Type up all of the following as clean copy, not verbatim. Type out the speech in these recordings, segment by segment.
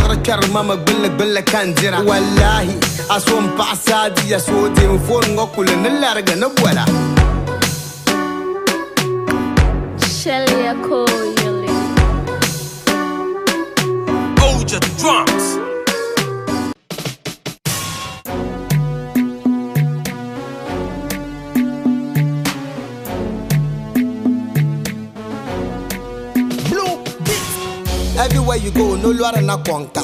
Chara chara mama billa kanjira wallahi asom pasadi ya so de mo fon ngokule na larga na bola Shelly Akoyele Oja drums. Everywhere you go, no luara na kwanta.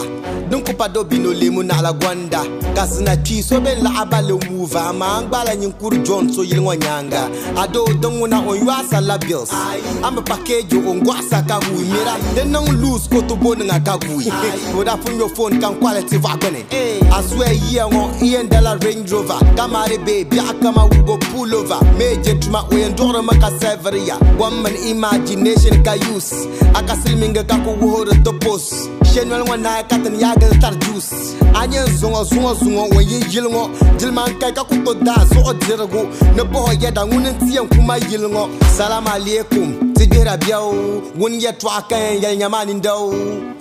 Dunku pado bino lemu na la gwanda. Kasina chi so ben la abale move. Ma angbala nyinkuru John so yilingwa nyanga. Ado dongu na onywasa la bills. Amba package on gwasa kahui. Mira, then no lose koto bone nga kahui. Woda from your phone can quality vagone. I swear yeah on $1 Range Rover. Kamari baby, akama we go pull over. Major tuma we endora maka severia. One man imagination ka use. Akasilminga kako wuhore to post. Shenwal wana katan yagal tar juice. Anya zungo when ye yilngo. Jilman kai kakuto da so odirago. Ne boho yeda ngunen tiyan kuma yilngo. Salam alaikum. Tijera biao. Wun ye twaka yel nyamani ndao.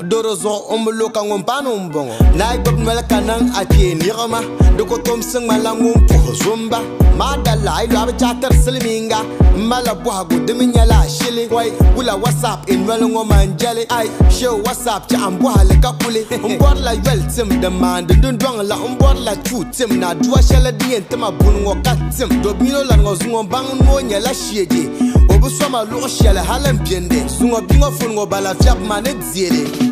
Dorozo omloka ngompano mbongo. Na ibab melaka nang ati niroma. Doko tom sing malangum po zumba. Madala ilu abachatar siliminga. Mala bohago diminyala shili. Wai wula WhatsApp in welongo manjali. I show WhatsApp cha amboha le kapule. Umbwala yel tim demand. Dundwang la umbwala chu tim. Na dua shala dien tema bungo katim. Dobino la ngozungo bangun mo nyala shieje. Obuswama lo shala halam piende. Sungo bingo fungo bala fiap manet ziele.